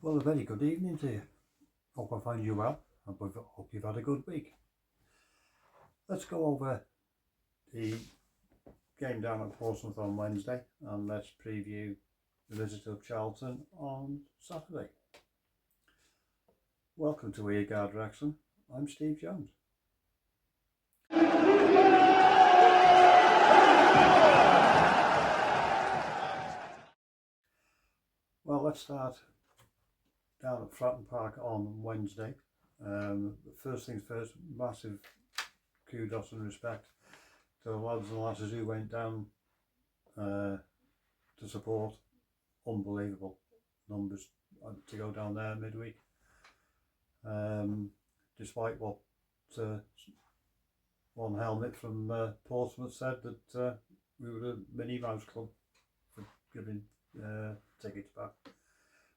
Well, a very good evening to you. Hope I find you well and hope you've had a good week. Let's go over the game down at Portsmouth on Wednesday and let's preview the visit of Charlton on Saturday. Welcome to Earguard Wrexham. I'm Steve Jones. Well, let's start down at Fratton Park on Wednesday. First things first, massive kudos and respect to the lads and lasses who went down to support. Unbelievable numbers to go down there midweek. Despite what one helmet from Portsmouth said that we were a mini mouse club for giving tickets back.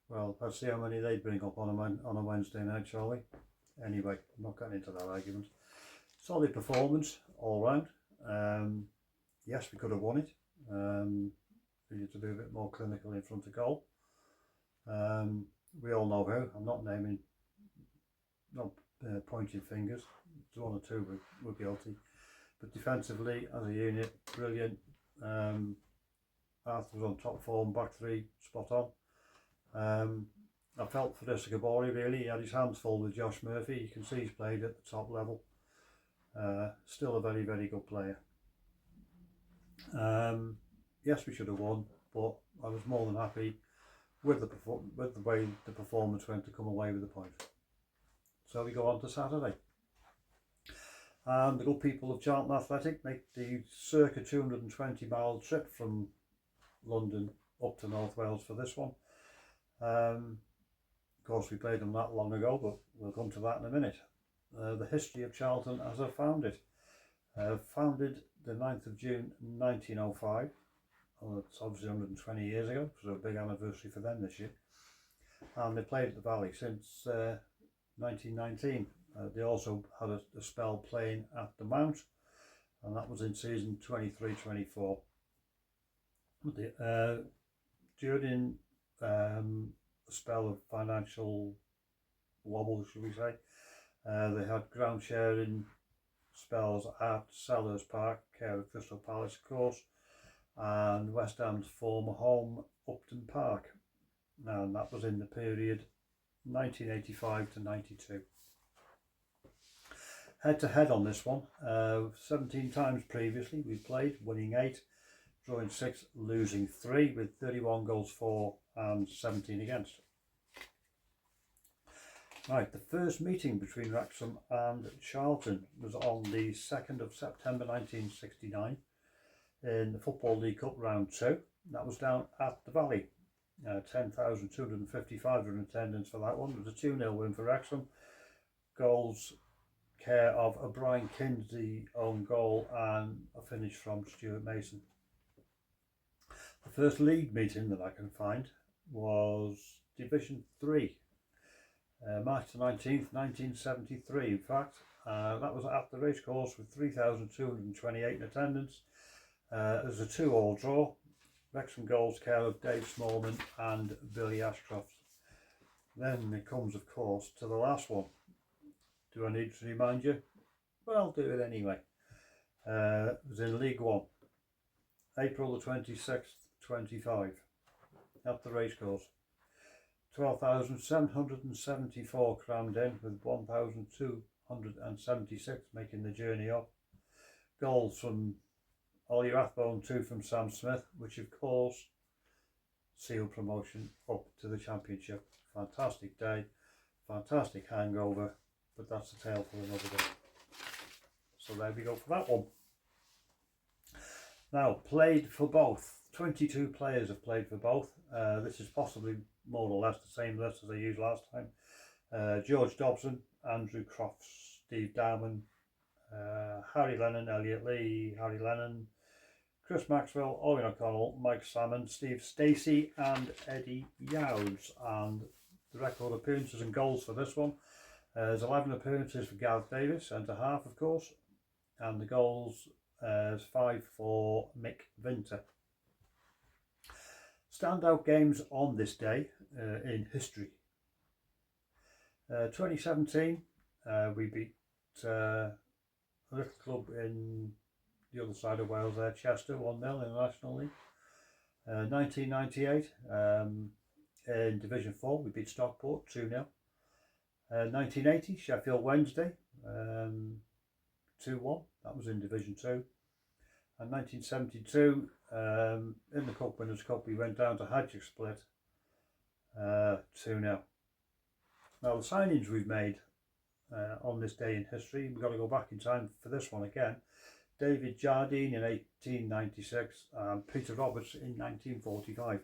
Well, let's see how many they bring up on a Wednesday night, shall we? Anyway, I'm not getting into that argument. Solid performance all round. Yes, we could have won it. We need to be a bit more clinical in front of goal. We all know how. I'm not naming, not pointing fingers. There's one or two were guilty. But defensively, as a unit, brilliant. Arthur was on top form, back three, spot on. I felt for Isagabori really. He had his hands full with Josh Murphy. You can see he's played at the top level. Still a very, very good player. Yes, we should have won, but I was more than happy with the way the performance went to come away with the point. So we go on to Saturday. And the good people of Charlton Athletic make the circa 220-mile trip from London up to North Wales for this one. Of course, we played them that long ago, but we'll come to that in a minute. The history of Charlton as I found it. Founded the 9th of June 1905. Well, it's obviously 120 years ago, so a big anniversary for them this year. And they played at the Valley since 1919. They also had a spell playing at the Mount, and that was in season 23-24. During a spell of financial wobble, should we say, they had ground sharing spells at Sellers Park, care of Crystal Palace of course, and West Ham's former home, Upton Park. And that was in the period 1985 to 92. Head to head on this one, 17 times previously we played, winning 8, drawing 6, losing 3, with 31 goals for and 17 against. Right, the first meeting between Wrexham and Charlton was on the 2nd of September 1969 in the Football League Cup round 2. That was down at the Valley. 10,255 were in attendance for that one. It was a 2-0 win for Wrexham. Goals care of a Brian Kinsey own goal and a finish from Stuart Mason. The first league meeting that I can find was Division 3, March the 19th, 1973. In fact, that was at the racecourse with 3,228 in attendance. It was a 2-2 draw. Wrexham goals care of Dave Smallman and Billy Ashcroft. Then it comes, of course, to the last one. Do I need to remind you? Well, I'll do it anyway. It was in League 1, April the 26th, 25, at the racecourse. 12,774 crammed in, with 1,276 making the journey up. Goals from Ollie Rathbone, 2 from Sam Smith, which of course sealed promotion up to the Championship. Fantastic day, fantastic hangover, but that's a tale for another day. So there we go for that one. Now, played for both. 22 players have played for both. This is possibly more or less the same list as I used last time. George Dobson, Andrew Crofts, Steve Dowman, Harry Lennon, Elliot Lee, Harry Lennon, Chris Maxwell, Owen O'Connell, Mike Salmon, Steve Stacey and Eddie Yowds. And the record appearances and goals for this one. There's 11 appearances for Gareth Davis, centre half of course, and the goals is 5 for Mick Vinter. Standout games on this day in history. 2017, we beat a little club in the other side of Wales there, Chester, 1-0 in the National League. 1998, in Division 4, we beat Stockport 2-0. 1980, Sheffield Wednesday, 2-1, that was in Division 2. And 1972, in the Cup Winners' Cup, we went down to Hadjic Split, 2-0. Now the signings we've made on this day in history, we've got to go back in time for this one again. David Jardine in 1896 and Peter Roberts in 1945.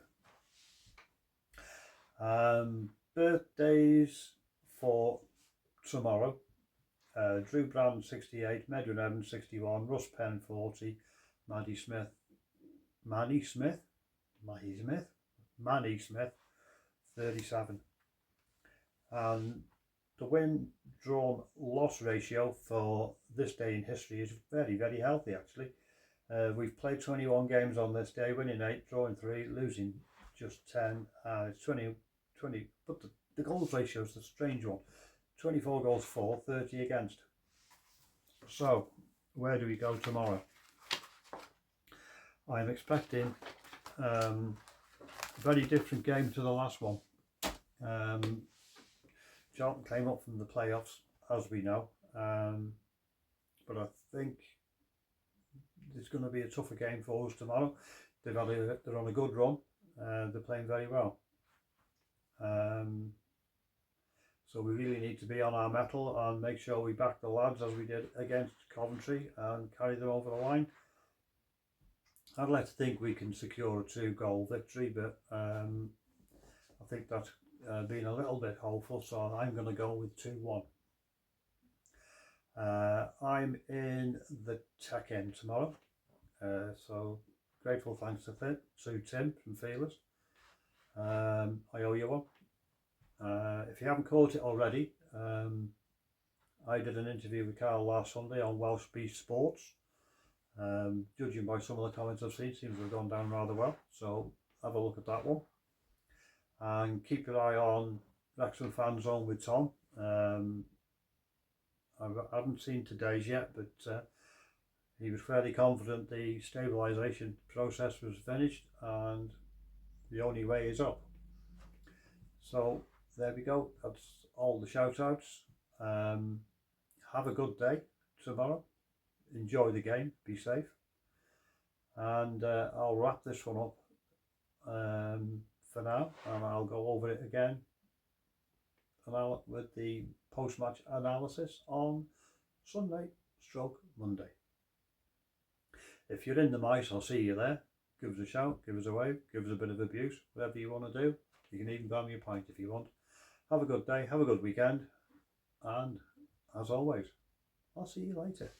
Birthdays for tomorrow: Drew Brand 68, Medwin Evans 61, Russ Penn 40, Manny Smith 37. And the win drawn loss ratio for this day in history is very, very healthy actually. We've played 21 games on this day, winning 8, drawing 3, losing just 10. It's 20, but the goals ratio is the strange one: 24 goals for, 30 against. So where do we go tomorrow? I'm expecting a very different game to the last one. Charlton came up from the playoffs, as we know, but I think it's going to be a tougher game for us tomorrow. They're on a good run. They're playing very well. So we really need to be on our mettle and make sure we back the lads as we did against Coventry and carry them over the line. I'd like to think we can secure a 2-goal victory, but I think that's been a little bit hopeful, so I'm going to go with 2-1. I'm in the Tech End tomorrow, so grateful thanks to Tim from Feelers. I owe you one. If you haven't caught it already, I did an interview with Carl last Sunday on Welsh Beast Sports. Judging by some of the comments I've seen, seems to have gone down rather well, so have a look at that one. And keep your eye on Wrexham Fan Zone with Tom. I haven't seen today's yet, but he was fairly confident the stabilisation process was finished and the only way is up. So there we go, that's all the shout outs. Have a good day tomorrow, enjoy the game, be safe, and I'll wrap this one up for now, and I'll go over it again with the post-match analysis on Sunday/Monday. If you're in the mice, I'll see you there. Give us a shout, give us a wave, give us a bit of abuse, whatever you want to do. You can even buy me a pint if you want. Have a good day, have a good weekend, and as always, I'll see you later.